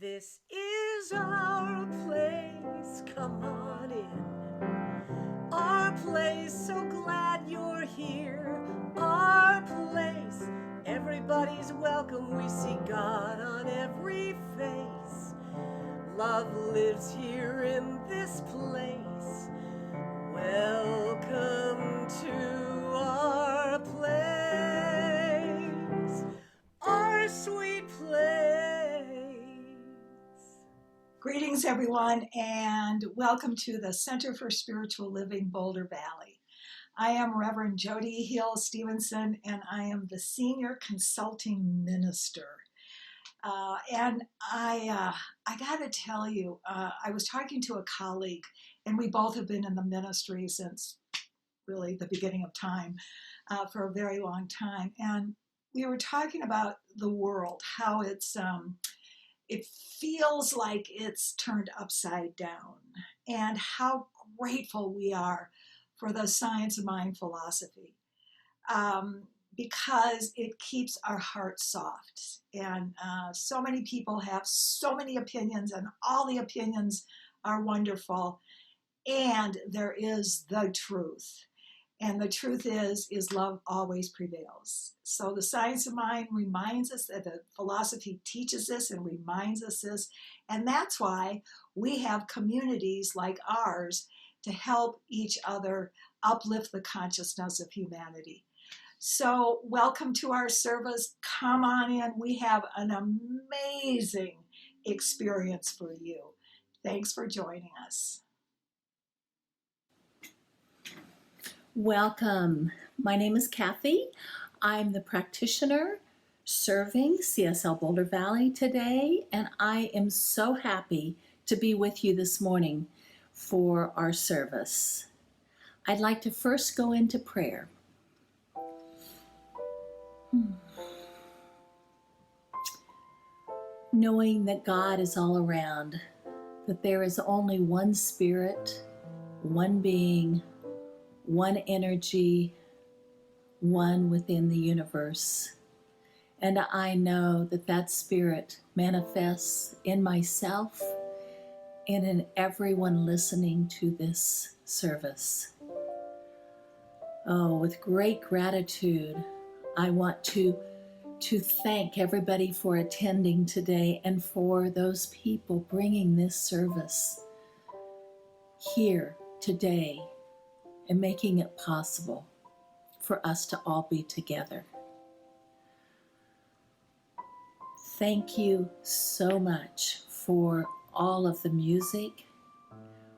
This is our place, come on in. Our place, so glad you're here. Our place, everybody's welcome. We see God on every face. Love lives here in this place. Welcome to our place, our sweet place. Greetings, everyone, and welcome to the Center for Spiritual Living, Boulder Valley. I am Reverend Jody Hill Stevenson, and I am the Senior Consulting Minister. And I got to tell you, I was talking to a colleague, and we both have been in the ministry since really the beginning of time, for a very long time. And we were talking about the world, how it feels like it's turned upside down, and how grateful we are for the science of mind philosophy, because it keeps our hearts soft. And so many people have so many opinions, and all the opinions are wonderful, and there is the truth. And the truth is love always prevails. So the science of mind reminds us that the philosophy teaches us and reminds us this. And that's why we have communities like ours to help each other uplift the consciousness of humanity. So welcome to our service. Come on in. We have an amazing experience for you. Thanks for joining us. Welcome. My name is Kathy. I'm the practitioner serving CSL Boulder Valley today, and I am so happy to be with you this morning for our service. I'd like to first go into prayer. Knowing that God is all around, that there is only one spirit, one being, one energy, one within the universe. And I know that that spirit manifests in myself and in everyone listening to this service. Oh, with great gratitude, I want to thank everybody for attending today, and for those people bringing this service here today and making it possible for us to all be together. Thank you so much for all of the music,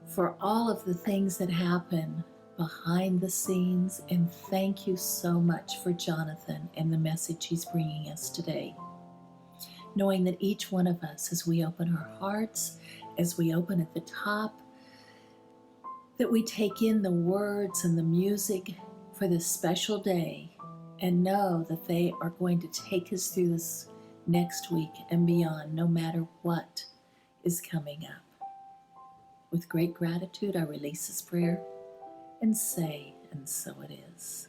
for all of the things that happen behind the scenes, and thank you so much for Jonathan and the message he's bringing us today. Knowing that each one of us, as we open our hearts, as we open at the top, that we take in the words and the music for this special day, and know that they are going to take us through this next week and beyond, no matter what is coming up. With great gratitude, I release this prayer and say, and so it is.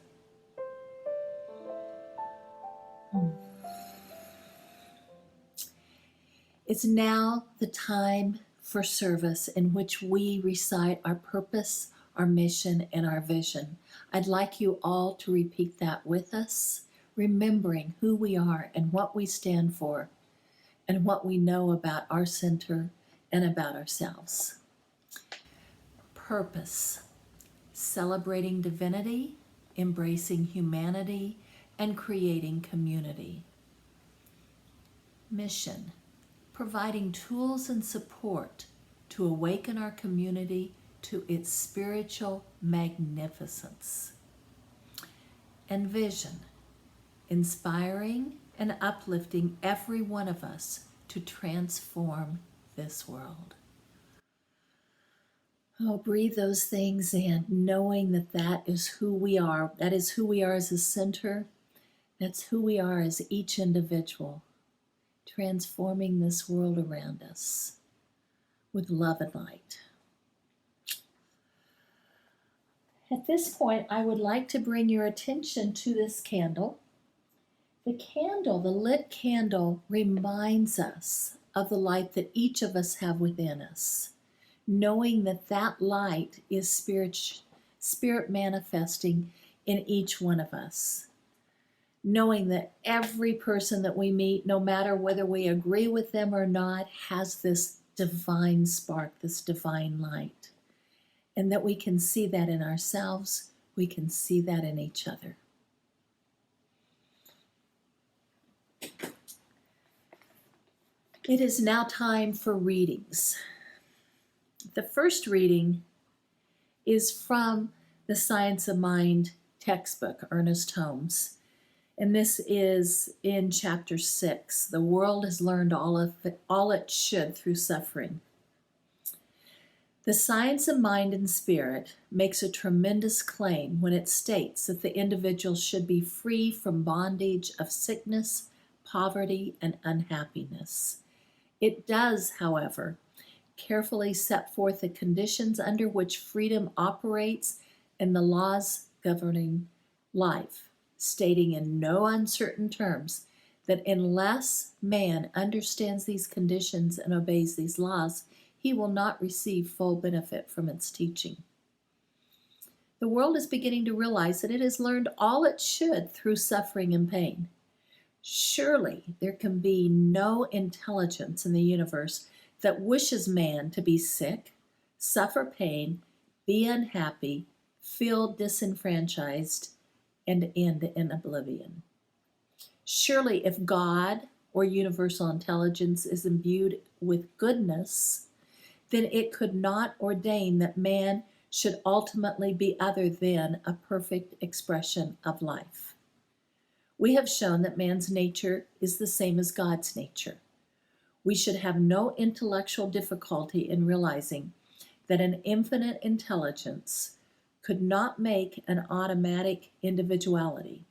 It's now the time for service in which we recite our purpose, our mission, and our vision. I'd like you all to repeat that with us, remembering who we are and what we stand for and what we know about our center and about ourselves. Purpose: celebrating divinity, embracing humanity, and creating community. Mission: providing tools and support to awaken our community to its spiritual magnificence. And vision: inspiring and uplifting every one of us to transform this world. Oh, breathe those things in, knowing that that is who we are. That is who we are as a center. That's who we are as each individual, transforming this world around us with love and light. At this point, I would like to bring your attention to this candle. The lit candle reminds us of the light that each of us have within us, knowing that that light is spirit manifesting in each one of us, knowing that every person that we meet, no matter whether we agree with them or not, has this divine spark, this divine light, and that we can see that in ourselves, we can see that in each other. It is now time for readings. The first reading is from the Science of Mind textbook, Ernest Holmes. And this is in chapter 6. The world has learned all it should through suffering. The science of mind and spirit makes a tremendous claim when it states that the individual should be free from bondage of sickness, poverty, and unhappiness. It does, however, carefully set forth the conditions under which freedom operates and the laws governing life, stating in no uncertain terms that unless man understands these conditions and obeys these laws, he will not receive full benefit from its teaching. The world is beginning to realize that it has learned all it should through suffering and pain. Surely there can be no intelligence in the universe that wishes man to be sick, suffer pain, be unhappy, feel disenfranchised, and end in oblivion. Surely if God or universal intelligence is imbued with goodness, then it could not ordain that man should ultimately be other than a perfect expression of life. We have shown that man's nature is the same as God's nature. We should have no intellectual difficulty in realizing that an infinite intelligence could not make an automatic individuality.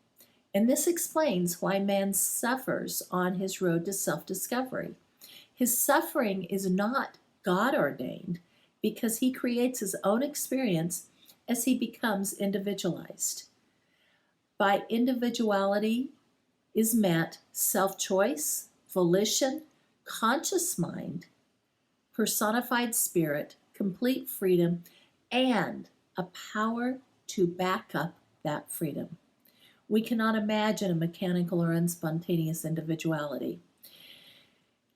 And this explains why man suffers on his road to self-discovery. His suffering is not God ordained because he creates his own experience as he becomes individualized. By individuality is meant self-choice, volition, conscious mind, personified spirit, complete freedom, and a power to back up that freedom. We cannot imagine a mechanical or unspontaneous individuality.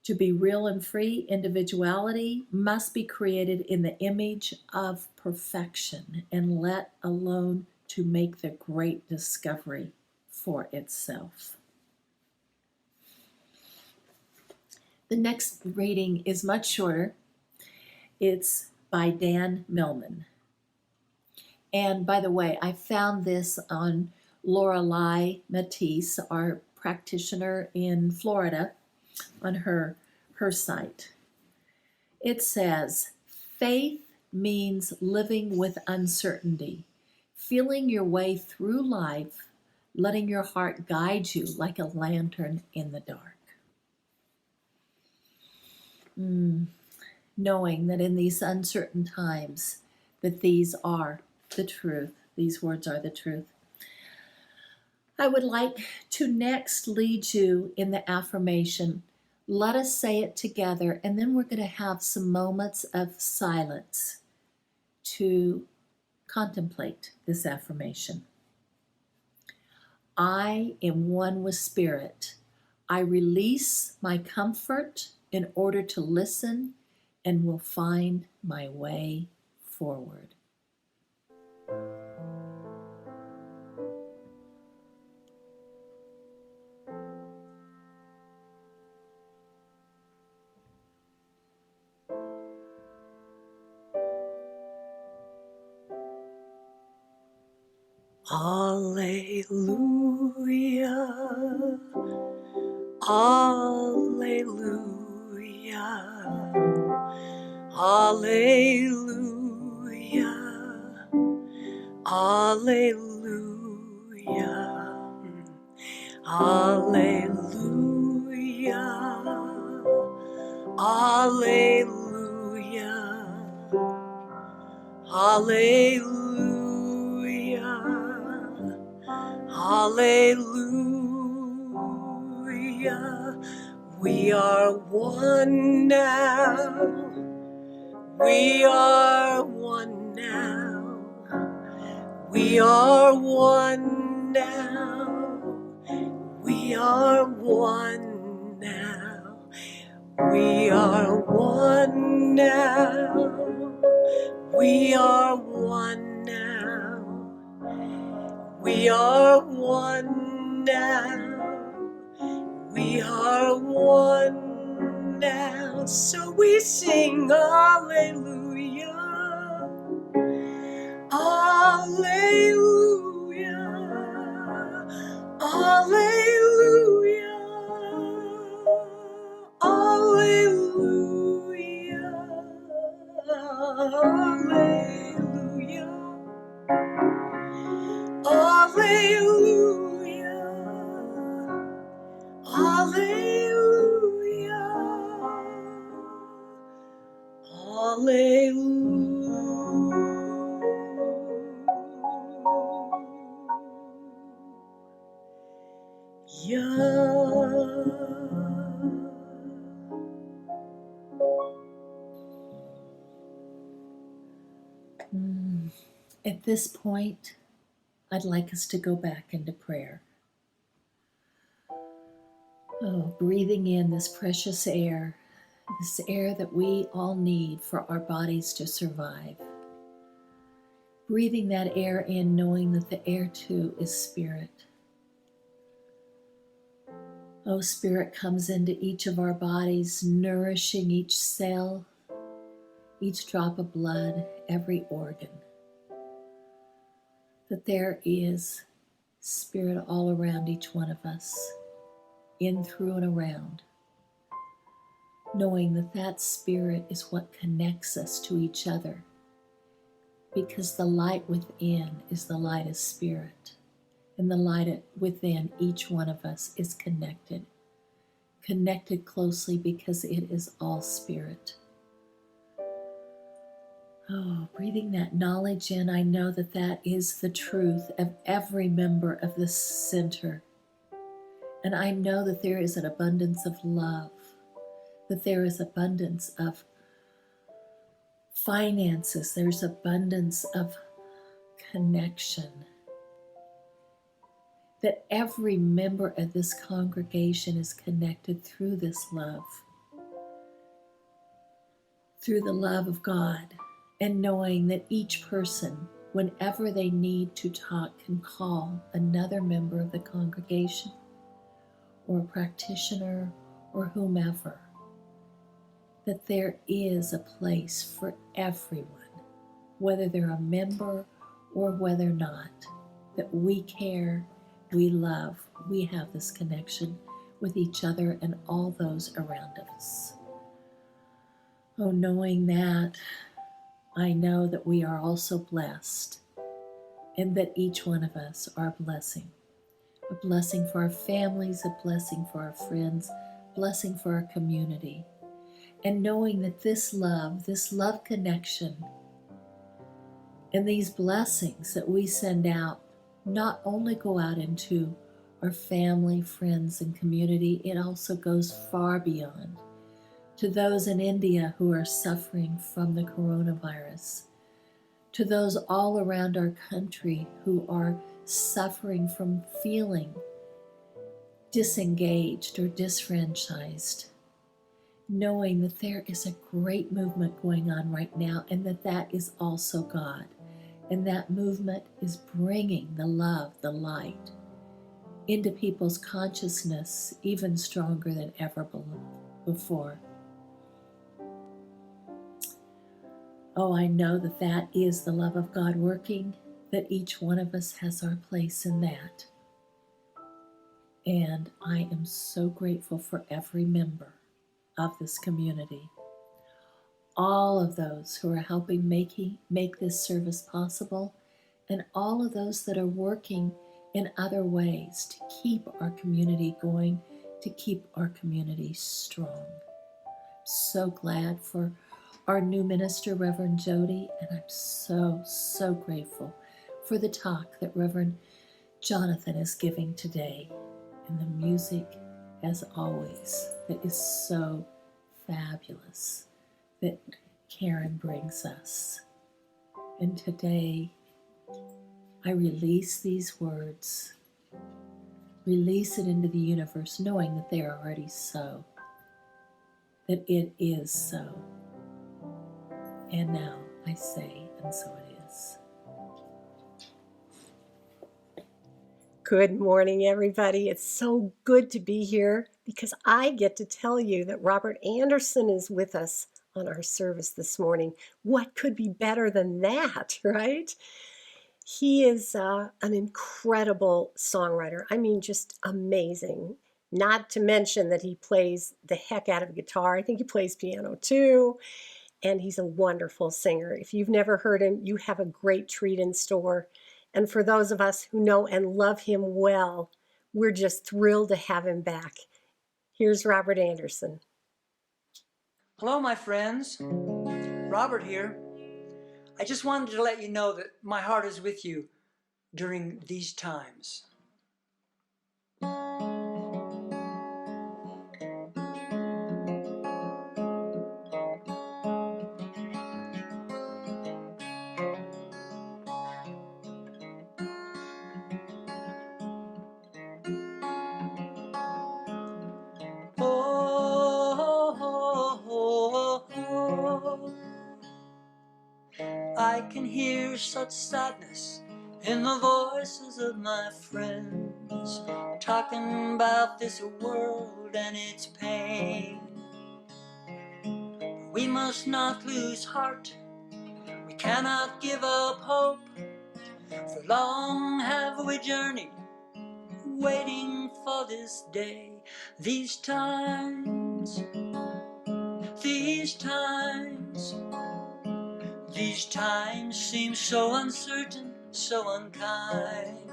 To be real and free, individuality must be created in the image of perfection and let alone to make the great discovery for itself. The next reading is much shorter. It's by Dan Millman. And by the way, I found this on Lorelei Matisse, our practitioner in Florida, on her site. It says, faith means living with uncertainty, feeling your way through life, letting your heart guide you like a lantern in the dark. Knowing that in these uncertain times that these are the truth, these words are the truth. I would like to next lead you in the affirmation. Let us say it together, and then we're going to have some moments of silence to contemplate this affirmation. I am one with Spirit. I release my comfort in order to listen and will find my way forward. Alleluia, alleluia, alleluia, alleluia, alleluia, alleluia, alleluia, hallelujah. We are one now. We are one now. We are one now. We are one now. We are one now. We are one now. We are one now. We are one now. So we sing hallelujah. Alleluia, alleluia, alleluia, alleluia, alleluia, alleluia, At this point, I'd like us to go back into prayer. Oh, breathing in this precious air, this air that we all need for our bodies to survive. Breathing that air in, knowing that the air too is spirit. Oh, spirit comes into each of our bodies, nourishing each cell, each drop of blood, every organ. That there is spirit all around each one of us, in, through, and around. Knowing that that spirit is what connects us to each other. Because the light within is the light of spirit. And the light within each one of us is connected. Connected closely because it is all spirit. Oh, breathing that knowledge in, I know that that is the truth of every member of this center. And I know that there is an abundance of love, that there is abundance of finances, there's abundance of connection, that every member of this congregation is connected through this love, through the love of God, and knowing that each person, whenever they need to talk, can call another member of the congregation or a practitioner or whomever, that there is a place for everyone, whether they're a member or whether not, that we care, we love, we have this connection with each other and all those around us. Oh, knowing that, I know that we are also blessed and that each one of us are a blessing for our families, a blessing for our friends, a blessing for our community. And knowing that this love connection, and these blessings that we send out not only go out into our family, friends, and community, it also goes far beyond to those in India who are suffering from the coronavirus, to those all around our country who are suffering from feeling disengaged or disfranchised, knowing that there is a great movement going on right now and that that is also God. And that movement is bringing the love, the light into people's consciousness even stronger than ever before. Oh, I know that that is the love of God working, that each one of us has our place in that. And I am so grateful for every member of this community. All of those who are helping make this service possible, and all of those that are working in other ways to keep our community going, to keep our community strong. So glad for our new minister, Reverend Jody, and I'm so grateful for the talk that Reverend Jonathan is giving today, and the music as always, that is so fabulous that Karen brings us. And today, I release these words, release it into the universe, knowing that they are already so, that it is so. And now I say, and so it is. Good morning, everybody. It's so good to be here because I get to tell you that Robert Anderson is with us on our service this morning. What could be better than that, right? He is an incredible songwriter. I mean, just amazing. Not to mention that he plays the heck out of a guitar. I think he plays piano too. And he's a wonderful singer. If you've never heard him, you have a great treat in store. And for those of us who know and love him well, we're just thrilled to have him back. Here's Robert Anderson. Hello, my friends. Robert here. I just wanted to let you know that my heart is with you during these times. I can hear such sadness in the voices of my friends, talking about this world and its pain. We must not lose heart, we cannot give up hope, for long have we journeyed, waiting for this day. These times seem so uncertain, so unkind.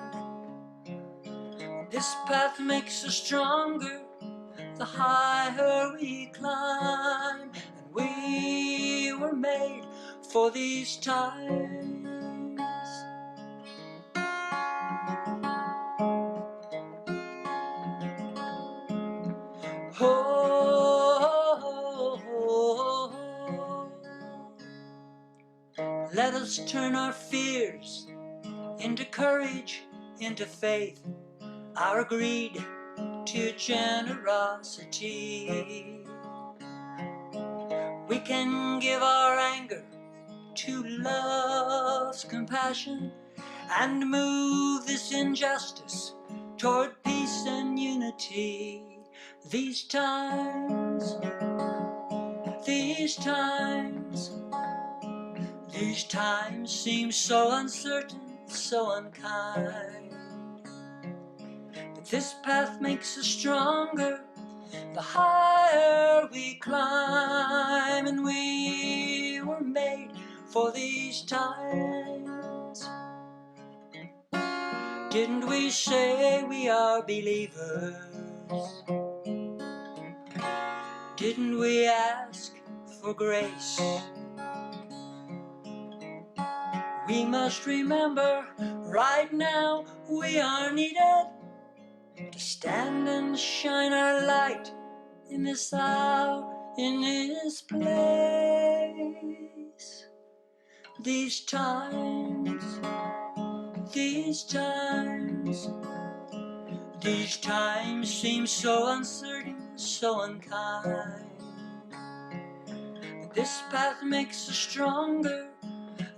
This path makes us stronger the higher we climb, and we were made for these times. Let us turn our fears into courage, into faith, our greed to generosity. We can give our anger to love's compassion and move this injustice toward peace and unity. These times seem so uncertain, so unkind. But this path makes us stronger the higher we climb, and we were made for these times. Didn't we say we are believers? Didn't we ask for grace? We must remember right now we are needed to stand and shine our light in this hour, in this place. These times seem so uncertain, so unkind. But this path makes us stronger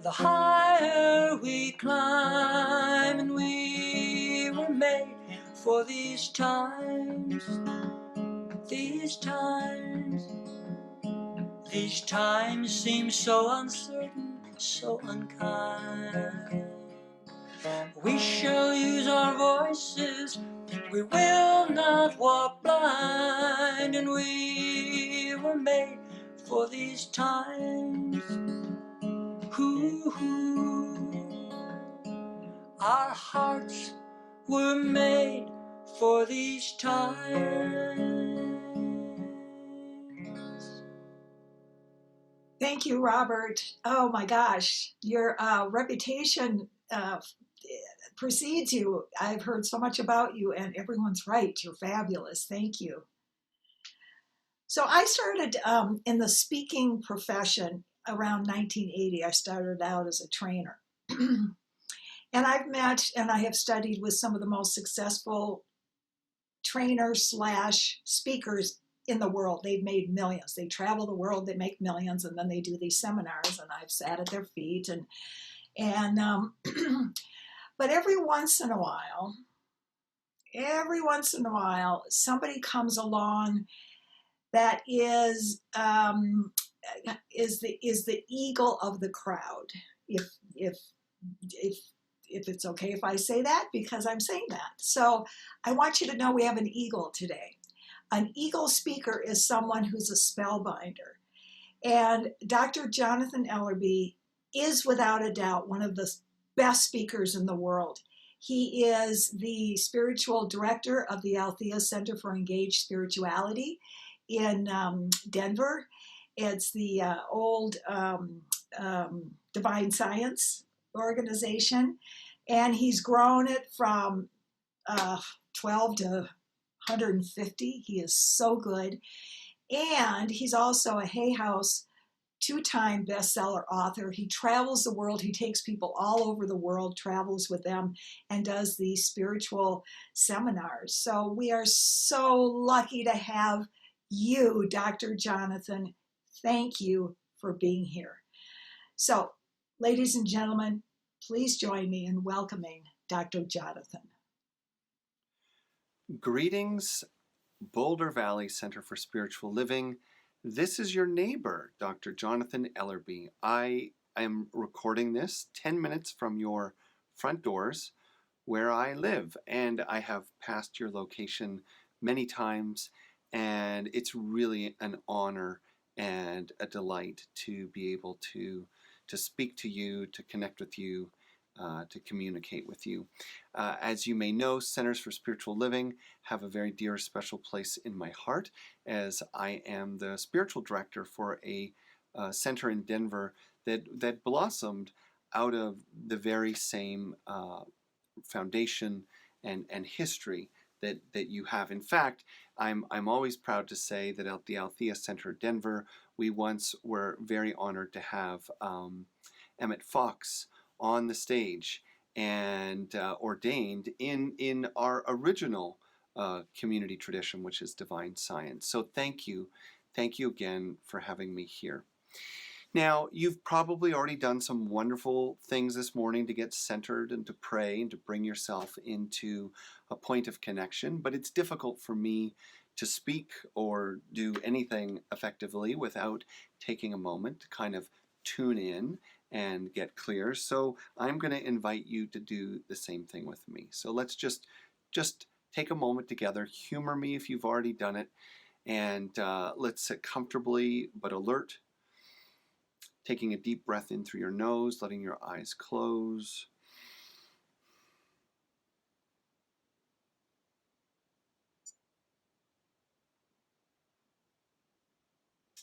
the higher we climb, and we were made for these times. These times seem so uncertain, so unkind. We shall use our voices, we will not walk blind, and we were made for these times. Our hearts were made for these times. Thank you, Robert. Oh my gosh, your reputation proceed to. I've heard so much about you, and everyone's right. You're fabulous. Thank you. So I started in the speaking profession around 1980. I started out as a trainer. And I've met and I have studied with some of the most successful trainers slash speakers in the world. They've made millions. They travel the world, they make millions, and then they do these seminars, and I've sat at their feet. And but every once in a while, somebody comes along that is the eagle of the crowd. If if if it's okay if I say that, because I'm saying that. So I want you to know we have an eagle today. An eagle speaker is someone who's a spellbinder. And Dr. Jonathan Ellerby is without a doubt one of the best speakers in the world. He is the spiritual director of the Althea Center for Engaged Spirituality in Denver. It's the old Divine Science organization, and he's grown it from 12 to 150. He is so good. And he's also a Hay House two-time bestseller author. He travels the world. He takes people all over the world, travels with them, and does these spiritual seminars. So we are so lucky to have you, Dr. Jonathan. Thank you for being here. So, ladies and gentlemen, please join me in welcoming Dr. Jonathan. Greetings, Boulder Valley Center for Spiritual Living. This is your neighbor, Dr. Jonathan Ellerby. I am recording this 10 minutes from your front doors where I live, and I have passed your location many times, and it's really an honor and a delight to be able to speak to you, to connect with you, to communicate with you. As you may know, Centers for Spiritual Living have a very dear, special place in my heart, as I am the spiritual director for a center in Denver that blossomed out of the very same foundation and history that you have. In fact, I'm always proud to say that at the Althea Center Denver, we once were very honored to have Emmett Fox on the stage and ordained in our original community tradition, which is divine science. So thank you again for having me here. Now, you've probably already done some wonderful things this morning to get centered and to pray and to bring yourself into a point of connection, but it's difficult for me to speak or do anything effectively without taking a moment to kind of tune in and get clear. So I'm going to invite you to do the same thing with me. So let's just take a moment together. Humor me if you've already done it, and let's sit comfortably but alert. Taking a deep breath in through your nose, letting your eyes close.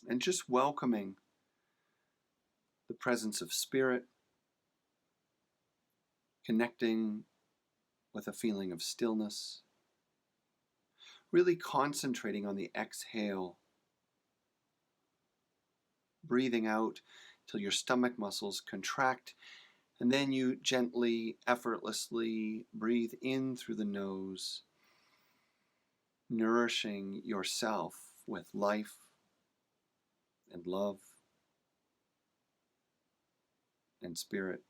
And just welcoming the presence of spirit, connecting with a feeling of stillness, really concentrating on the exhale, breathing out till your stomach muscles contract, and then you gently, effortlessly breathe in through the nose, nourishing yourself with life and love and spirit.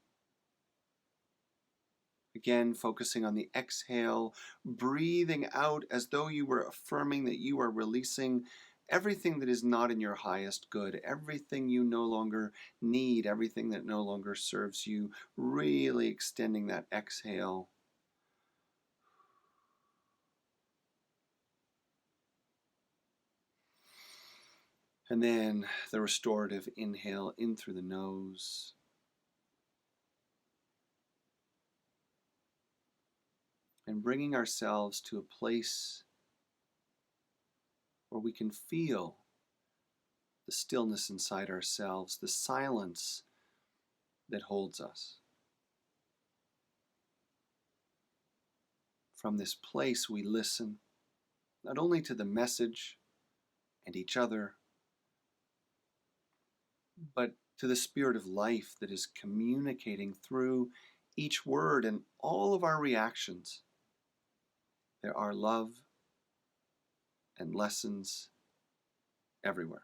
Again, focusing on the exhale, breathing out as though you were affirming that you are releasing everything that is not in your highest good, everything you no longer need, everything that no longer serves you, really extending that exhale. And then the restorative inhale in through the nose. And bringing ourselves to a place where we can feel the stillness inside ourselves, the silence that holds us. from this place we listen, not only to the message and each other, but to the spirit of life that is communicating through each word and all of our reactions. There are love and lessons everywhere.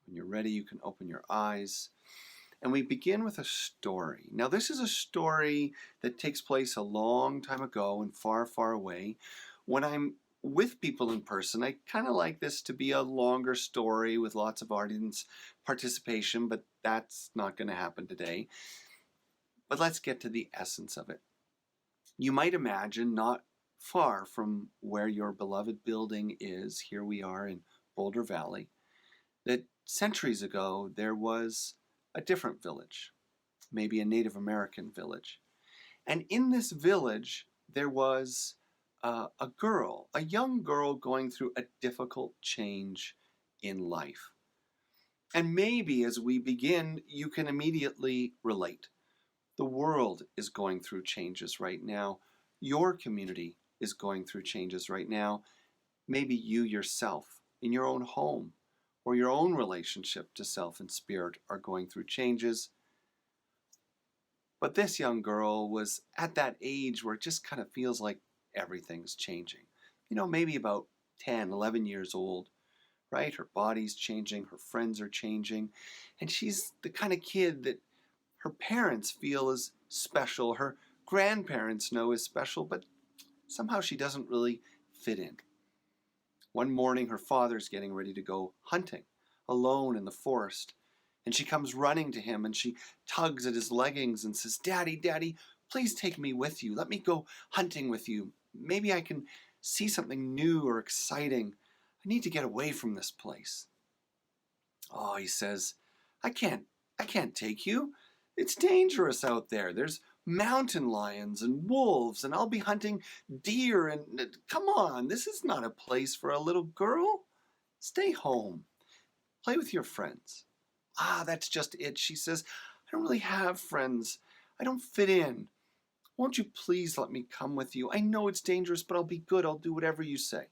When you're ready, you can open your eyes. And we begin with a story. Now, this is a story that takes place a long time ago and far, far away. When I'm with people in person, I kind of like this to be a longer story with lots of audience participation, but that's not going to happen today. But let's get to the essence of it. You might imagine not far from where your beloved building is, here we are in Boulder Valley, that centuries ago there was a different village, maybe a Native American village. And in this village, there was a young girl going through a difficult change in life. And maybe as we begin, you can immediately relate. The world is going through changes right now. Your community is going through changes right now. Maybe you yourself, in your own home, or your own relationship to self and spirit are going through changes. But this young girl was at that age where it just kind of feels like everything's changing. Maybe about 10, 11 years old, right? Her body's changing, her friends are changing, and she's the kind of kid that her parents feel is special, her grandparents know is special, but somehow she doesn't really fit in. One morning, her father's getting ready to go hunting, alone in the forest, and she comes running to him and she tugs at his leggings and says, "Daddy, Daddy, please take me with you. Let me go hunting with you. Maybe I can see something new or exciting. I need to get away from this place." "Oh," he says, I can't take you. It's dangerous out there. There's mountain lions and wolves, and I'll be hunting deer, and come on, this is not a place for a little girl. Stay home. Play with your friends." "Ah, that's just it," she says. "I don't really have friends. I don't fit in. Won't you please let me come with you? I know it's dangerous, but I'll be good. I'll do whatever you say."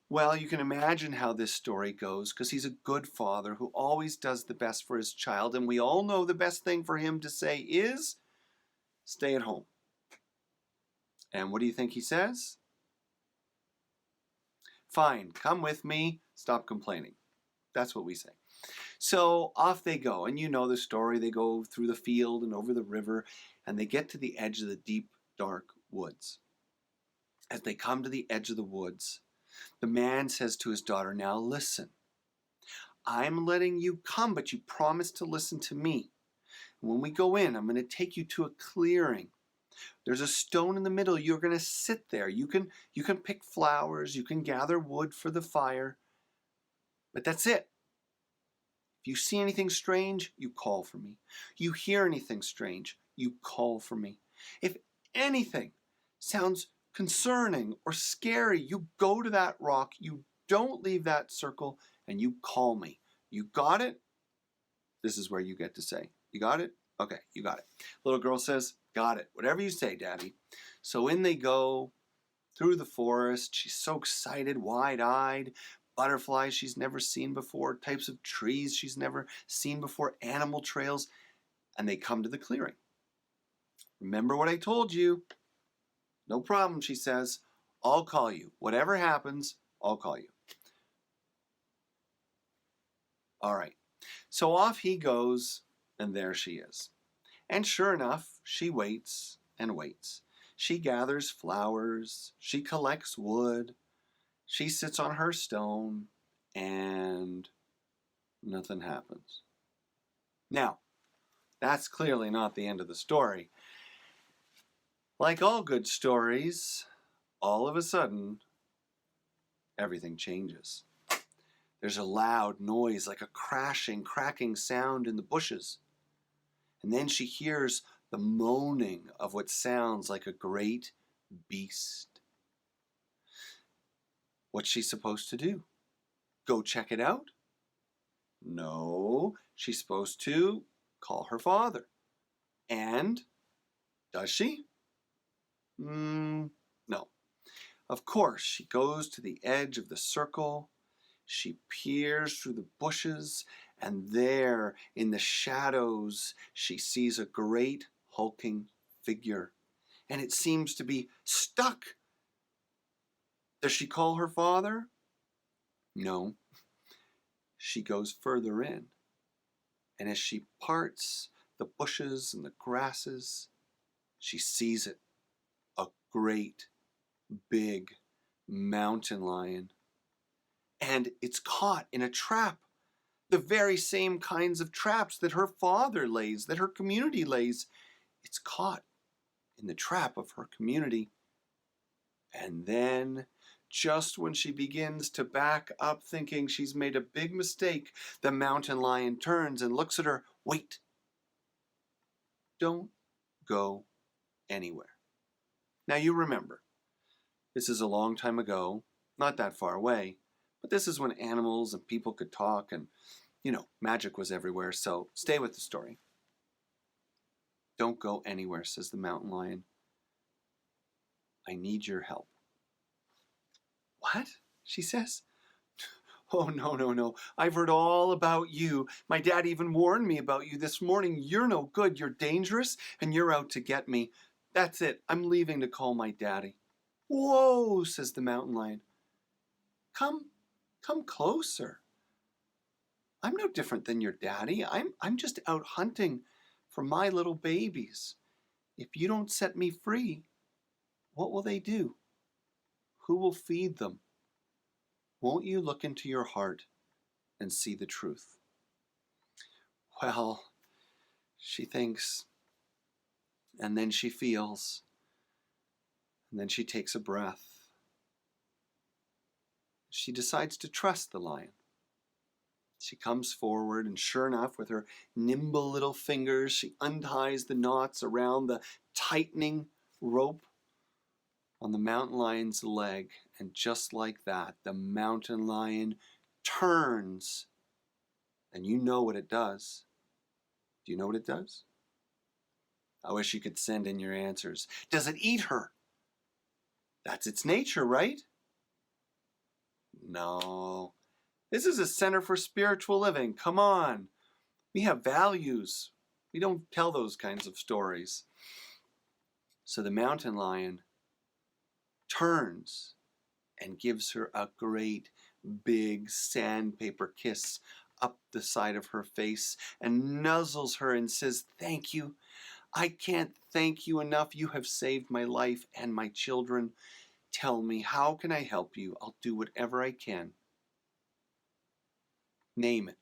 Well, you can imagine how this story goes, because he's a good father who always does the best for his child, and we all know the best thing for him to say is, "Stay at home." And what do you think he says? "Fine, come with me. Stop complaining." That's what we say. So off they go, and you know the story. They go through the field and over the river, and they get to the edge of the deep, dark woods. As they come to the edge of the woods, the man says to his daughter, "Now listen, I'm letting you come, but you promise to listen to me. When we go in, I'm going to take you to a clearing. There's a stone in the middle. You're going to sit there. You can pick flowers. You can gather wood for the fire. But that's it. If you see anything strange, you call for me. You hear anything strange, you call for me. If anything sounds concerning or scary, you go to that rock, you don't leave that circle, and you call me. You got it?" This is where you get to say, "You got it?" "Okay, you got it." Little girl says, "Got it. Whatever you say, Daddy." So in they go through the forest. She's so excited, wide-eyed. Butterflies she's never seen before, types of trees she's never seen before, animal trails, and they come to the clearing. "Remember what I told you?" "No problem," she says. "I'll call you. Whatever happens, I'll call you." All right. So off he goes, and there she is. And sure enough, she waits and waits. She gathers flowers. She collects wood. She sits on her stone, and nothing happens. Now, that's clearly not the end of the story. Like all good stories, all of a sudden, everything changes. There's a loud noise, like a crashing, cracking sound in the bushes. And then she hears the moaning of what sounds like a great beast. What's she supposed to do? Go check it out? No, she's supposed to call her father and Does she? No. Of course, she goes to the edge of the circle. She peers through the bushes, and there, in the shadows, she sees a great hulking figure, and it seems to be stuck. Does she call her father? No. She goes further in, and as she parts the bushes and the grasses, she sees it, a great, big mountain lion. And it's caught in a trap, the very same kinds of traps that her father lays, that her community lays. It's caught in the trap of her community. And then, just when she begins to back up, thinking she's made a big mistake, the mountain lion turns and looks at her. Wait. Don't go anywhere. Now you remember, this is a long time ago, not that far away, but this is when animals and people could talk and, magic was everywhere, so stay with the story. Don't go anywhere, says the mountain lion. I need your help. What? She says. Oh, no. I've heard all about you. My dad even warned me about you this morning. You're no good. You're dangerous, and you're out to get me. That's it. I'm leaving to call my daddy. Whoa, says the mountain lion. Come closer. I'm no different than your daddy. I'm just out hunting for my little babies. If you don't set me free, what will they do? Who will feed them? Won't you look into your heart and see the truth? Well, she thinks, and then she feels, and then she takes a breath. She decides to trust the lion. She comes forward, and sure enough, with her nimble little fingers, she unties the knots around the tightening rope on the mountain lion's leg. And just like that, the mountain lion turns. And you know what it does. Do you know what it does? I wish you could send in your answers. Does it eat her? That's its nature, right? No. This is a center for spiritual living. Come on. We have values. We don't tell those kinds of stories. So the mountain lion turns and gives her a great big sandpaper kiss up the side of her face and nuzzles her and says, "Thank you. I can't thank you enough. You have saved my life and my children. Tell me, how can I help you? I'll do whatever I can. Name it,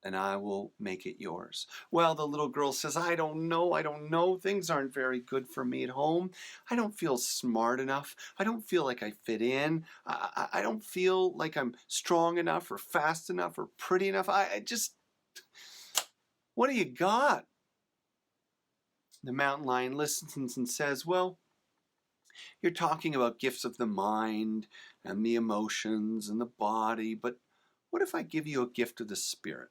and I will make it yours." Well, the little girl says, I don't know. Things aren't very good for me at home. I don't feel smart enough. I don't feel like I fit in. I don't feel like I'm strong enough or fast enough or pretty enough. I just, what do you got? The mountain lion listens and says, well, you're talking about gifts of the mind and the emotions and the body, but what if I give you a gift of the spirit?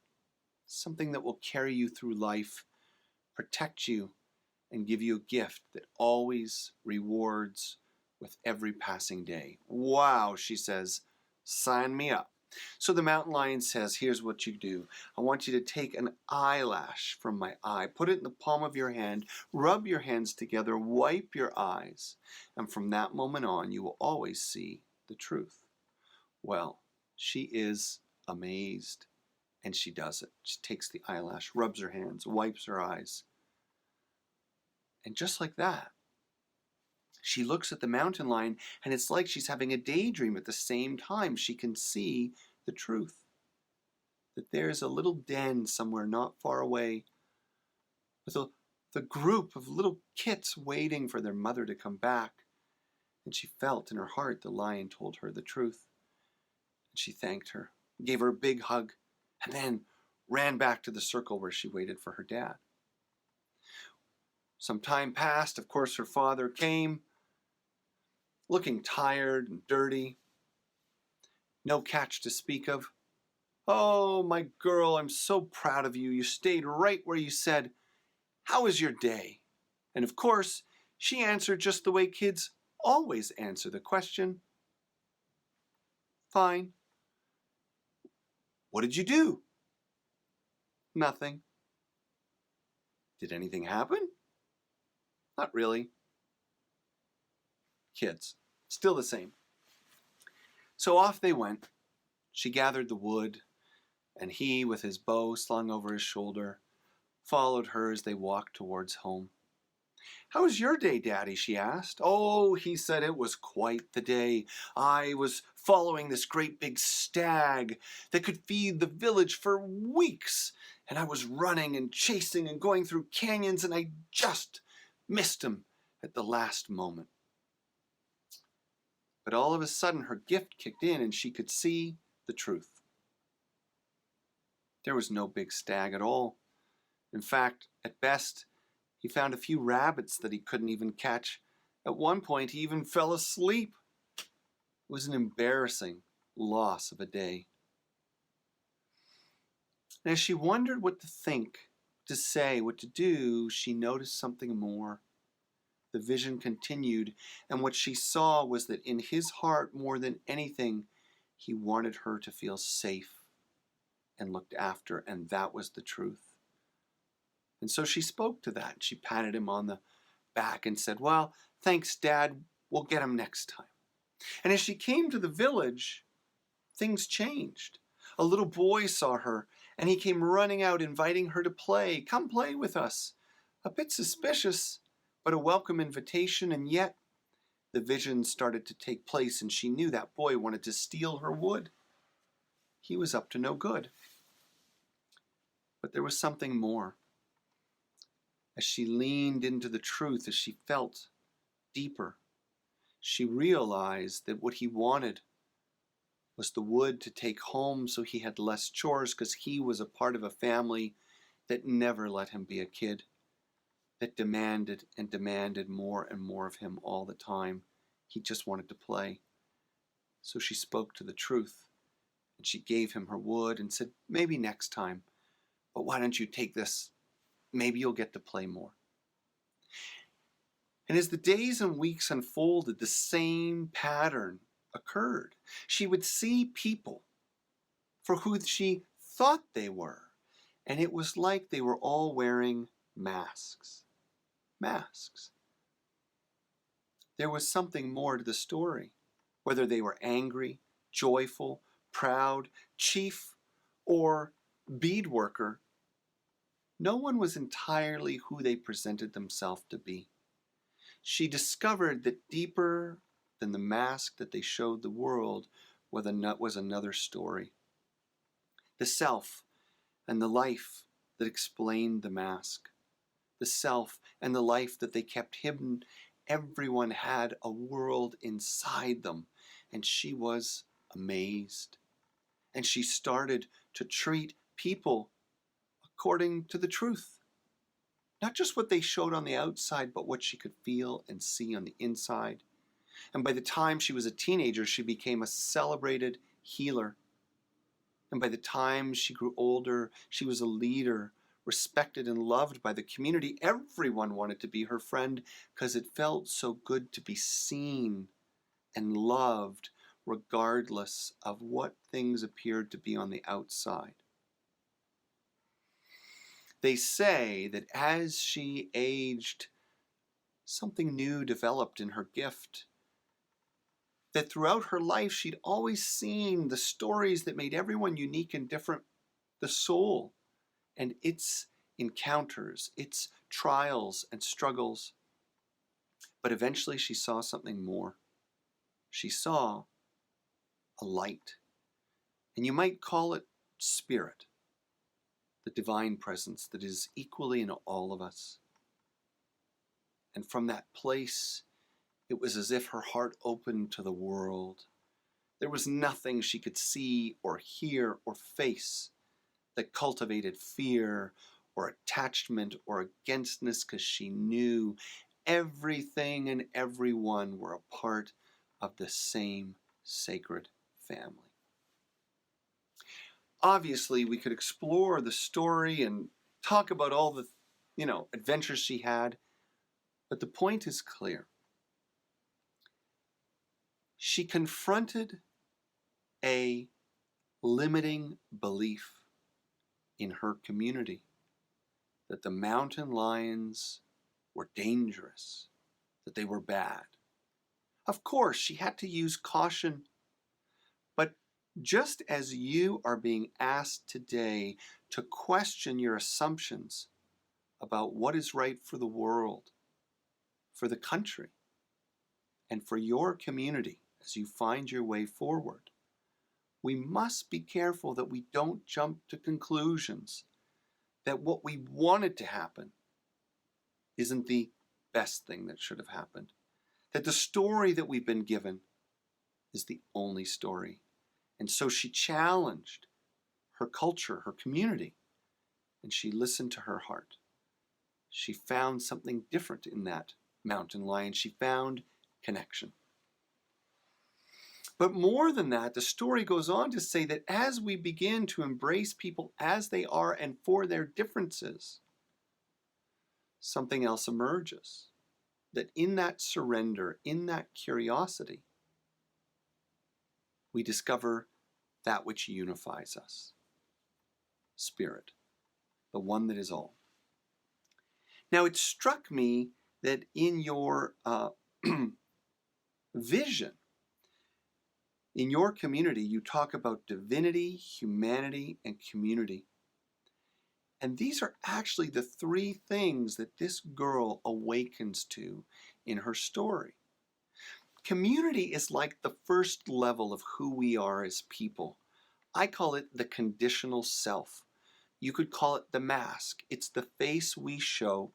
Something that will carry you through life, protect you, and give you a gift that always rewards with every passing day. Wow, she says, sign me up. So the mountain lion says, here's what you do. I want you to take an eyelash from my eye, put it in the palm of your hand, rub your hands together, wipe your eyes, and from that moment on, you will always see the truth. Well, she is amazed. And she does it. She takes the eyelash, rubs her hands, wipes her eyes. And just like that, she looks at the mountain lion, and it's like she's having a daydream at the same time. She can see the truth. That there's a little den somewhere not far away with the group of little kits waiting for their mother to come back. And she felt in her heart the lion told her the truth. And she thanked her, gave her a big hug, and then ran back to the circle where she waited for her dad. Some time passed. Of course, her father came, looking tired and dirty. No catch to speak of. Oh, my girl, I'm so proud of you. You stayed right where you said. How was your day? And of course, she answered just the way kids always answer the question. Fine. What did you do? Nothing. Did anything happen? Not really. Kids. Still the same. So off they went. She gathered the wood, and he, with his bow slung over his shoulder, followed her as they walked towards home. How was your day, Daddy? She asked. Oh, he said, it was quite the day. I was following this great big stag that could feed the village for weeks. And I was running and chasing and going through canyons, and I just missed him at the last moment. But all of a sudden, her gift kicked in, and she could see the truth. There was no big stag at all. In fact, at best, he found a few rabbits that he couldn't even catch. At one point, he even fell asleep. It was an embarrassing loss of a day. And as she wondered what to think, to say, what to do, she noticed something more. The vision continued, and what she saw was that in his heart, more than anything, he wanted her to feel safe and looked after, and that was the truth. And so she spoke to that. She patted him on the back and said, well, thanks, Dad. We'll get him next time. And as she came to the village, things changed. A little boy saw her, and he came running out, inviting her to play. Come play with us. A bit suspicious, but a welcome invitation, and yet the vision started to take place, and she knew that boy wanted to steal her wood. He was up to no good. But there was something more. As she leaned into the truth, as she felt deeper, she realized that what he wanted was the wood to take home so he had less chores, because he was a part of a family that never let him be a kid, that demanded and demanded more and more of him all the time. He just wanted to play. So she spoke to the truth, and she gave him her wood and said, maybe next time, but why don't you take this? Maybe you'll get to play more. And as the days and weeks unfolded, the same pattern occurred. She would see people for who she thought they were, and it was like they were all wearing masks. Masks. There was something more to the story, whether they were angry, joyful, proud, chief, or bead worker. No one was entirely who they presented themselves to be. She discovered that deeper than the mask that they showed the world was another story. The self and the life that explained the mask. The self and the life that they kept hidden. Everyone had a world inside them, and she was amazed. And she started to treat people according to the truth. Not just what they showed on the outside, but what she could feel and see on the inside. And by the time she was a teenager, she became a celebrated healer. And by the time she grew older, she was a leader, respected and loved by the community. Everyone wanted to be her friend because it felt so good to be seen and loved, regardless of what things appeared to be on the outside. They say that as she aged, something new developed in her gift. That throughout her life, she'd always seen the stories that made everyone unique and different, the soul and its encounters, its trials and struggles. But eventually she saw something more. She saw a light. And you might call it spirit. The divine presence that is equally in all of us. And from that place, it was as if her heart opened to the world. There was nothing she could see or hear or face that cultivated fear or attachment or againstness, because she knew everything and everyone were a part of the same sacred family. Obviously, we could explore the story and talk about all the, adventures she had, But the point is clear. She confronted a limiting belief in her community that the mountain lions were dangerous, that they were bad. Of course, she had to use caution, but just as you are being asked today to question your assumptions about what is right for the world, for the country, and for your community as you find your way forward, we must be careful that we don't jump to conclusions that what we wanted to happen isn't the best thing that should have happened, that the story that we've been given is the only story. And so she challenged her culture, her community, and she listened to her heart. She found something different in that mountain lion. She found connection. But more than that, the story goes on to say that as we begin to embrace people as they are and for their differences, something else emerges. That in that surrender, in that curiosity, we discover that which unifies us. Spirit, the one that is all. Now it struck me that in your vision, in your community, you talk about divinity, humanity, and community. And these are actually the three things that this girl awakens to in her story. Community is like the first level of who we are as people. I call it the conditional self. You could call it the mask. It's the face we show,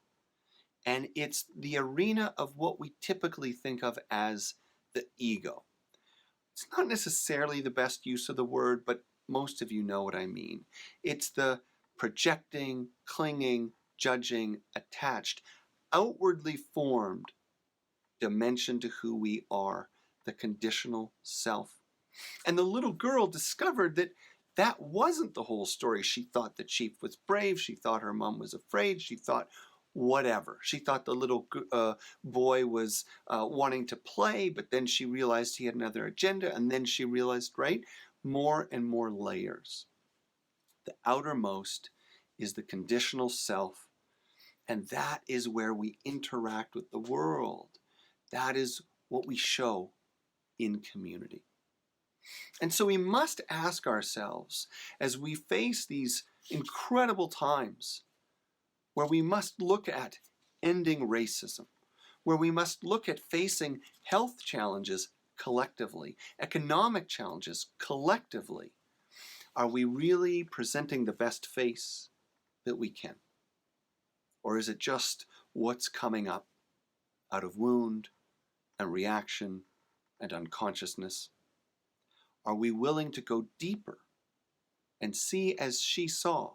and it's the arena of what we typically think of as the ego. It's not necessarily the best use of the word, but most of you know what I mean. It's the projecting, clinging, judging, attached, outwardly formed dimension to who we are, the conditional self. And the little girl discovered that that wasn't the whole story. She thought the chief was brave. She thought her mom was afraid. She thought whatever. She thought the little boy was wanting to play, but then she realized he had another agenda, and then she realized, right, more and more layers. The outermost is the conditional self, and that is where we interact with the world. That is what we show in community. And so we must ask ourselves, as we face these incredible times, where we must look at ending racism, where we must look at facing health challenges collectively, economic challenges collectively, are we really presenting the best face that we can? Or is it just what's coming up out of wound and reaction and unconsciousness? Are we willing to go deeper and see, as she saw,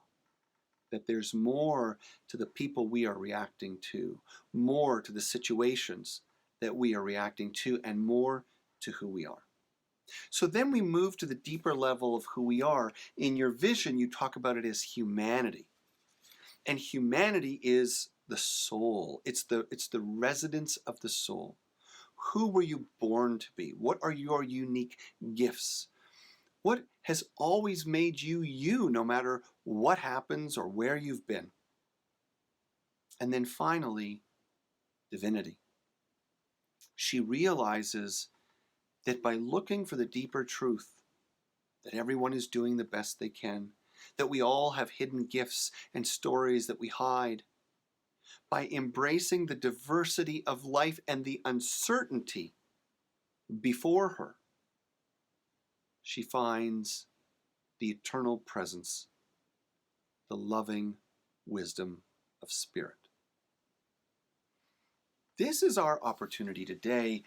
that there's more to the people we are reacting to, more to the situations that we are reacting to, and more to who we are? So then we move to the deeper level of who we are. In your vision, you talk about it as humanity. And humanity is the soul. It's the residence of the soul. Who were you born to be? What are your unique gifts? What has always made you you, no matter what happens or where you've been? And then finally, divinity. She realizes that by looking for the deeper truth, that everyone is doing the best they can, that we all have hidden gifts and stories that we hide, by embracing the diversity of life and the uncertainty before her, she finds the eternal presence, the loving wisdom of Spirit. This is our opportunity today,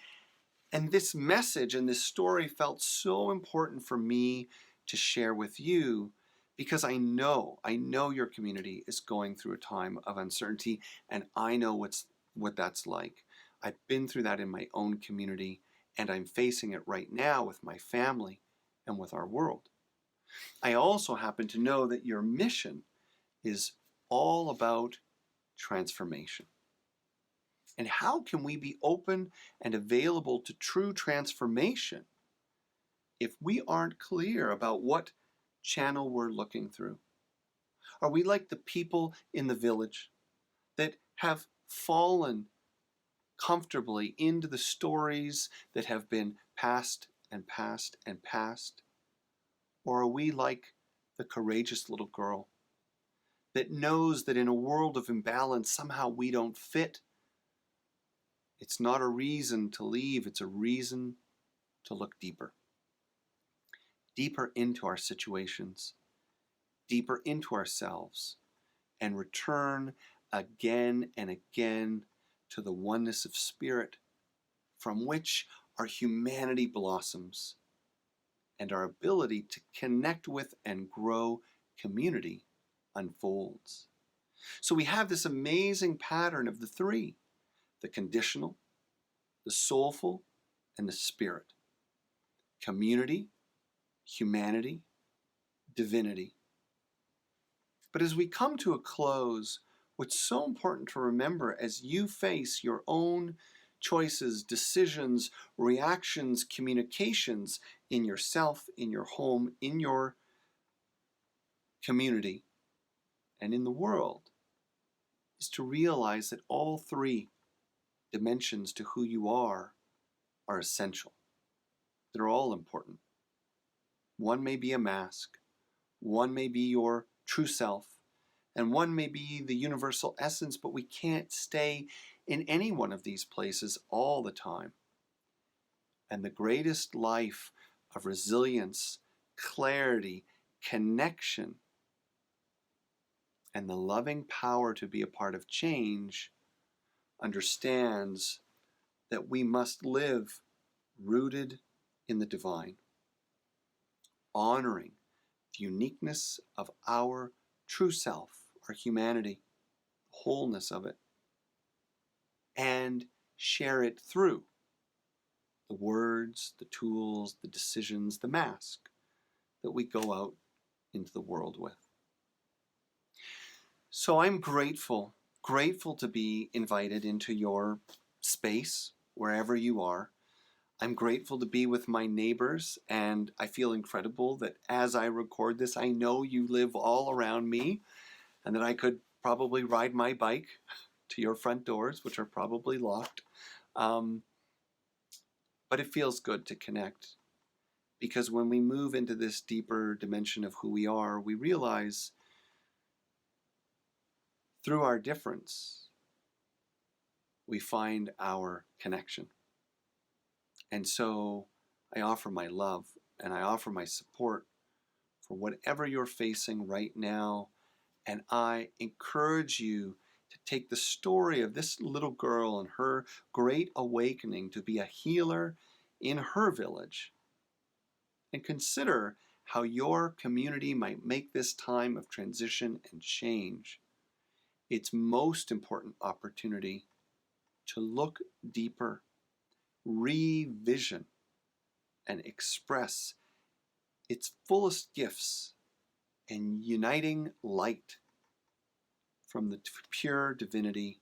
and this message and this story felt so important for me to share with you, because I know your community is going through a time of uncertainty, and I know what that's like. I've been through that in my own community, and I'm facing it right now with my family and with our world. I also happen to know that your mission is all about transformation. And how can we be open and available to true transformation if we aren't clear about what channel we're looking through? Are we like the people in the village that have fallen comfortably into the stories that have been passed and passed and passed? Or are we like the courageous little girl that knows that in a world of imbalance, somehow we don't fit? It's not a reason to leave, it's a reason to look deeper. Deeper into our situations, deeper into ourselves, and return again and again to the oneness of spirit from which our humanity blossoms and our ability to connect with and grow community unfolds. So we have this amazing pattern of the three: the conditional, the soulful, and the spirit. Community, humanity, divinity. But as we come to a close, what's so important to remember as you face your own choices, decisions, reactions, communications in yourself, in your home, in your community, and in the world, is to realize that all three dimensions to who you are essential. They're all important. One may be a mask, one may be your true self, and one may be the universal essence, but we can't stay in any one of these places all the time. And the greatest life of resilience, clarity, connection, and the loving power to be a part of change understands that we must live rooted in the divine, honoring the uniqueness of our true self, our humanity, the wholeness of it, and share it through the words, the tools, the decisions, the mask that we go out into the world with. So I'm grateful to be invited into your space, wherever you are. I'm grateful to be with my neighbors, and I feel incredible that as I record this, I know you live all around me, and that I could probably ride my bike to your front doors, which are probably locked. But it feels good to connect, because when we move into this deeper dimension of who we are, we realize through our difference, we find our connection. And so I offer my love and I offer my support for whatever you're facing right now. And I encourage you to take the story of this little girl and her great awakening to be a healer in her village, and consider how your community might make this time of transition and change its most important opportunity to look deeper, revision, and express its fullest gifts and uniting light from the pure divinity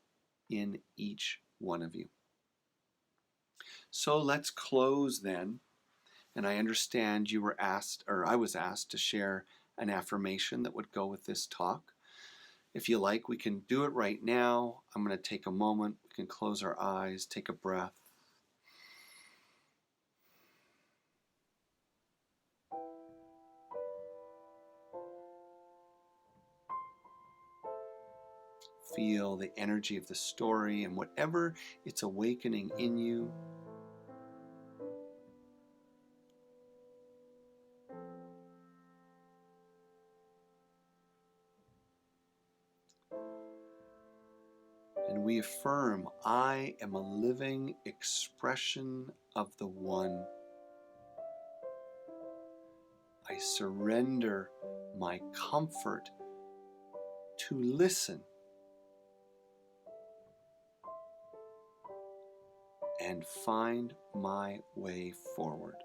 in each one of you. So let's close then. And I understand you were asked, or I was asked, to share an affirmation that would go with this talk. If you like, we can do it right now. I'm going to take a moment. We can close our eyes, take a breath. Feel the energy of the story and whatever it's awakening in you. And we affirm, I am a living expression of the One. I surrender my comfort to listen and find my way forward.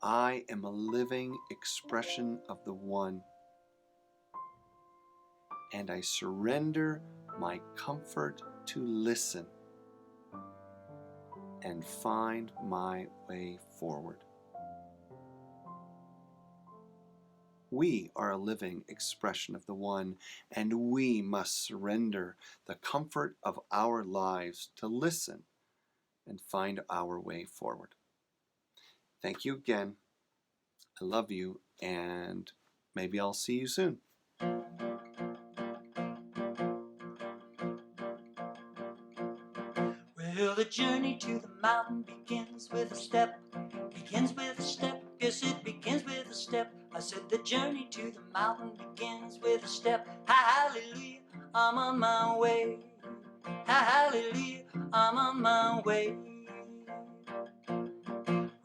I am a living expression of the One, and I surrender my comfort to listen and find my way forward. We are a living expression of the One, and we must surrender the comfort of our lives to listen and find our way forward. Thank you again. I love you, and maybe I'll see you soon. Well, the journey to the mountain begins with a step. Begins with a step. Yes, it begins with a step. I said the journey to the mountain begins with a step. Hallelujah, I'm on my way. Hallelujah, I'm on my way.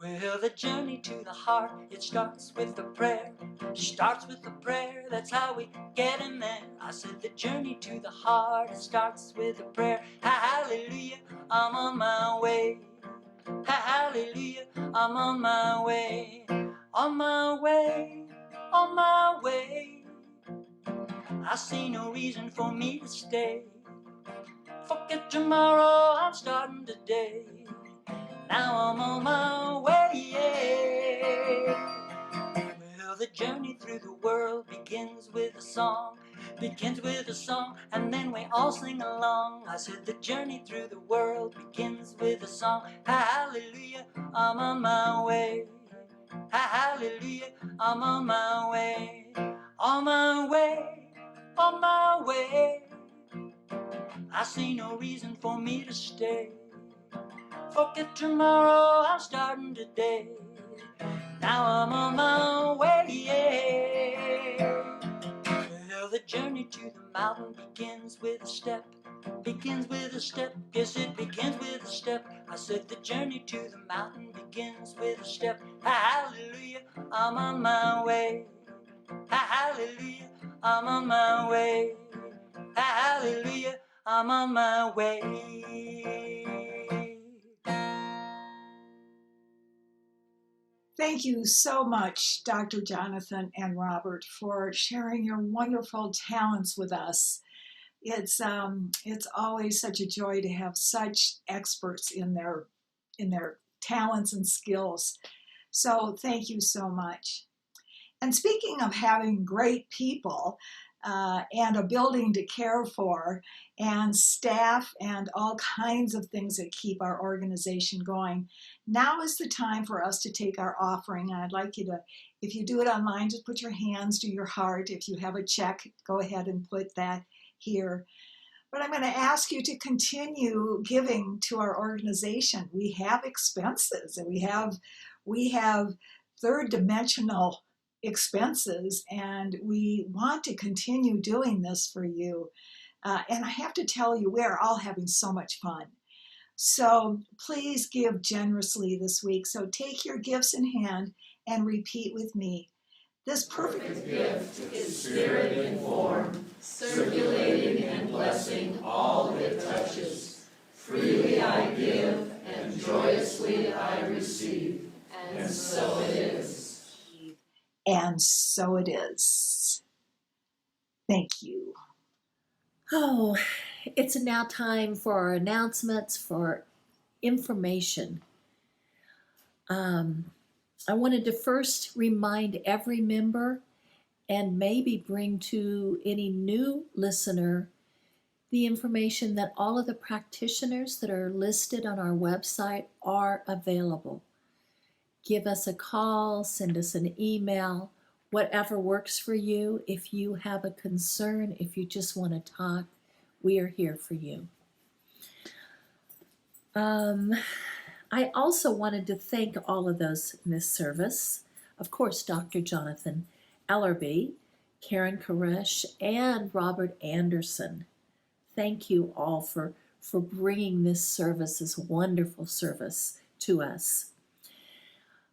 Well, the journey to the heart, it starts with a prayer. Starts with a prayer, that's how we get in there. I said the journey to the heart, it starts with a prayer. Hallelujah, I'm on my way. Hallelujah, I'm on my way. On my way, on my way. I see no reason for me to stay. Forget tomorrow, I'm starting today. Now I'm on my way, yeah. Well, the journey through the world begins with a song. Begins with a song, and then we all sing along. I said the journey through the world begins with a song. Hallelujah, I'm on my way. Hallelujah, I'm on my way. On my way, on my way. I see no reason for me to stay. Forget tomorrow, I'm starting today. Now I'm on my way, yeah. Well, the journey to the mountain begins with a step. Begins with a step, yes, it begins with a step. I said the journey to the mountain begins with a step. Hallelujah, I'm on my way. Hallelujah, I'm on my way. Hallelujah, I'm on my way. Thank you so much, Dr. Jonathan and Robert, for sharing your wonderful talents with us. It's always such a joy to have such experts in their talents and skills. So thank you so much. And speaking of having great people and a building to care for and staff and all kinds of things that keep our organization going, now is the time for us to take our offering. And I'd like you to, if you do it online, just put your hands to your heart. If you have a check, go ahead and put that here. But I'm going to ask you to continue giving to our organization. We have expenses, and we have third dimensional expenses, and we want to continue doing this for you. And I have to tell you, we are all having so much fun. So please give generously this week. So take your gifts in hand and repeat with me. This perfect gift is spirit in form, circulating and blessing all it touches. Freely I give, and joyously I receive. And so it is. And so it is. Thank you. Oh, it's now time for our announcements, for information. I wanted to first remind every member and maybe bring to any new listener the information that all of the practitioners that are listed on our website are available. Give us a call, send us an email, whatever works for you. If you have a concern, if you just want to talk, we are here for you. I also wanted to thank all of those in this service. Of course, Dr. Jonathan Ellerby, Karen Koresh, and Robert Anderson. Thank you all for bringing this service, this wonderful service, to us.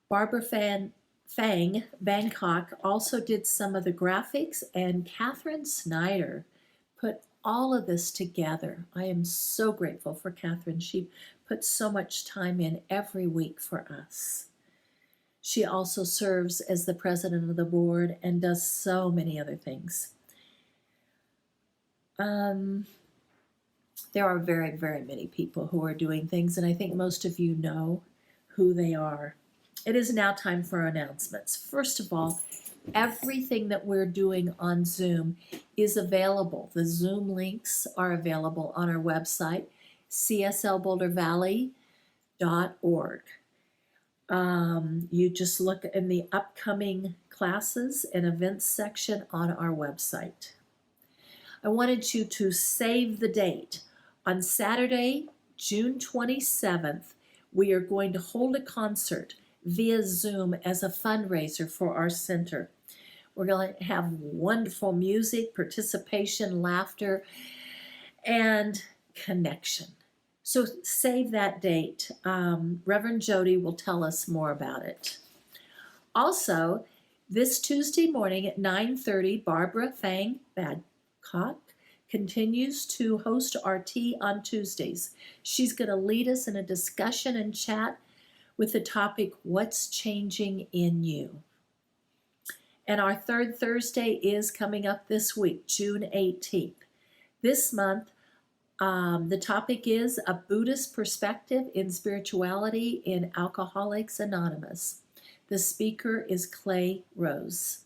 Barbara Fang Bangkok also did some of the graphics, and Catherine Snyder put all of this together. I am so grateful for Catherine. She puts so much time in every week for us. She also serves as the president of the board and does so many other things. Um, there are very, very many people who are doing things, and I think most of you know who they are. It is now time for announcements. First of all, everything that we're doing on Zoom is available. The Zoom links are available on our website, cslbouldervalley.org. You just look in the upcoming classes and events section on our website. I wanted you to save the date. On Saturday, June 27th, we are going to hold a concert via Zoom as a fundraiser for our center. We're going to have wonderful music, participation, laughter, and connection. So save that date. Reverend Jody will tell us more about it. Also, this Tuesday morning at 9:30, Barbara Fang Badcock continues to host our tea on Tuesdays. She's going to lead us in a discussion and chat with the topic, What's Changing in You? And our third Thursday is coming up this week, June 18th. This month, the topic is A Buddhist Perspective in Spirituality in Alcoholics Anonymous. The speaker is Clay Rose.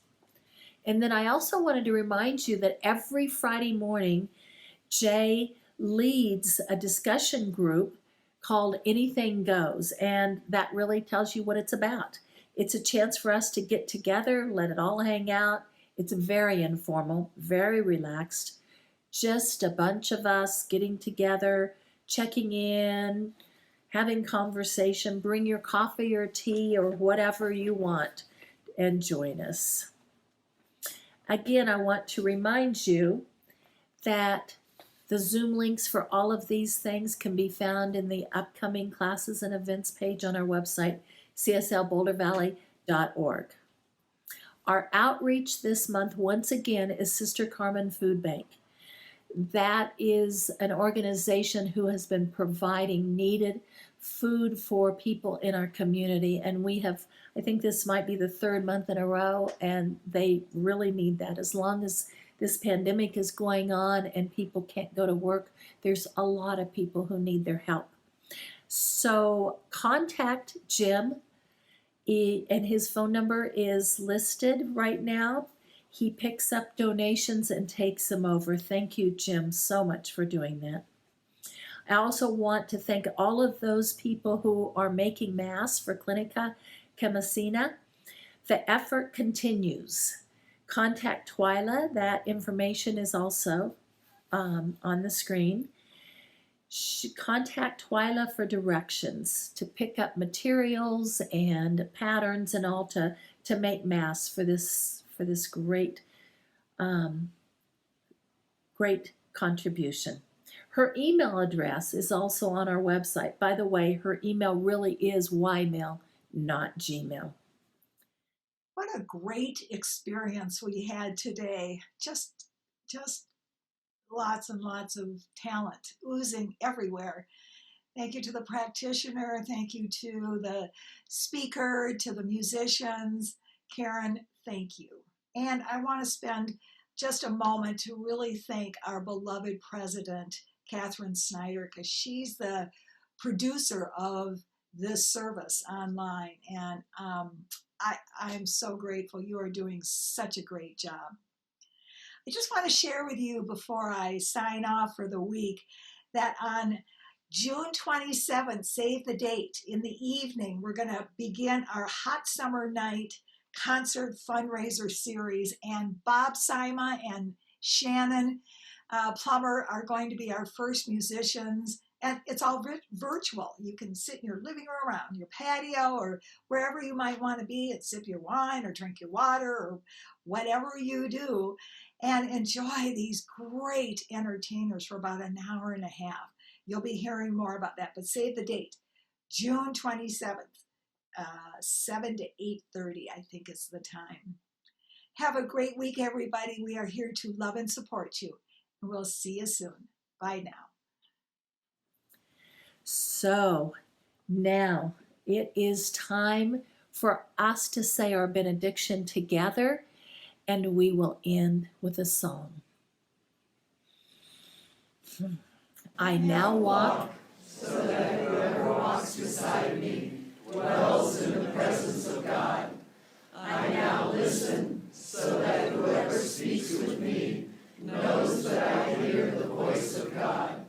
And then I also wanted to remind you that every Friday morning, Jay leads a discussion group called Anything Goes, and that really tells you what it's about. It's a chance for us to get together, let it all hang out. It's very informal, very relaxed. Just a bunch of us getting together, checking in, having conversation. Bring your coffee or tea or whatever you want and join us. Again, I want to remind you that the Zoom links for all of these things can be found in the upcoming classes and events page on our website, cslbouldervalley.org. Our outreach this month, once again, is Sister Carmen Food Bank. That is an organization who has been providing needed food for people in our community. And we have, I think this might be the third month in a row, and they really need that. As long as this pandemic is going on and people can't go to work, there's a lot of people who need their help. So contact Jim, and his phone number is listed right now. He picks up donations and takes them over. Thank you, Jim, so much for doing that. I also want to thank all of those people who are making masks for Clinica Camasina. The effort continues. Contact Twyla. That information is also on the screen. Contact Twyla for directions to pick up materials and patterns and all to make masks for this great great contribution. Her email address is also on our website. By the way, her email really is ymail, not Gmail. What a great experience we had today. Just lots and lots of talent oozing everywhere. Thank you to the practitioner. Thank you to the speaker, to the musicians. Karen, thank you. And I want to spend just a moment to really thank our beloved president, Catherine Snyder, because she's the producer of this service online. And I'm so grateful. You are doing such a great job. I just want to share with you before I sign off for the week that on June 27th, save the date, in the evening, we're going to begin our Hot Summer Night concert fundraiser series, and Bob Sima and Shannon Plummer are going to be our first musicians, and it's all virtual. You can sit in your living room, around your patio, or wherever you might want to be and sip your wine or drink your water or whatever you do, and enjoy these great entertainers for about an hour and a half. You'll be hearing more about that, but save the date, June 27th. 7 to 8:30, I think is the time. Have a great week, everybody. We are here to love and support you. And we'll see you soon. Bye now. So now it is time for us to say our benediction together, and we will end with a song. I now walk so that whoever walks beside me dwells in the presence of God. I now listen so that whoever speaks with me knows that I hear the voice of God.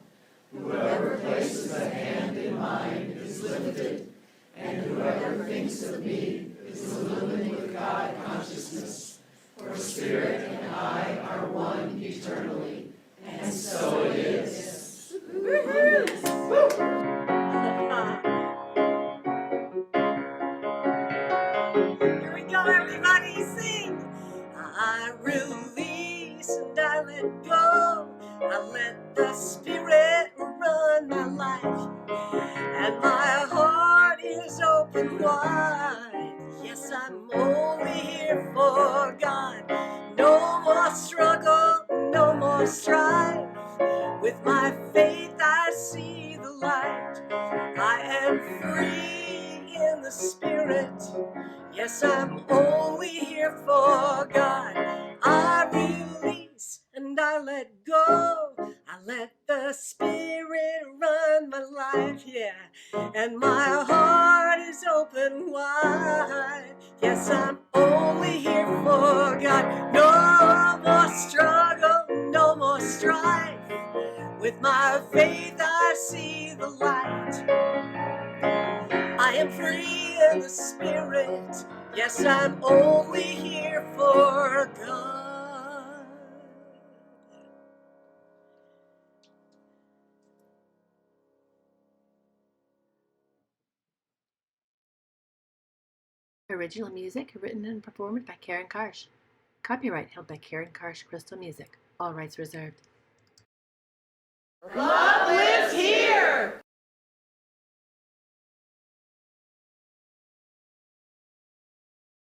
Whoever places a hand in mine is lifted, and whoever thinks of me is illumined with God consciousness. For Spirit and I are one eternally, and so it is. Here we go, everybody, sing. I release and I let go. I let the Spirit run my life, and my heart is open wide. Yes, I'm only here for God. No more struggle, no more strife. With my faith I see the light. I am free in the Spirit. Yes, I'm only here for God. I release and I let go. I let the Spirit run my life, yeah. And my heart is open wide. Yes, I'm only here for God. No more struggle, no more strife. With my faith I see the light. I am free in the Spirit. Yes, I'm only here for God. Original music written and performed by Karen Karsh. Copyright held by Karen Karsh Crystal Music. All rights reserved. Long live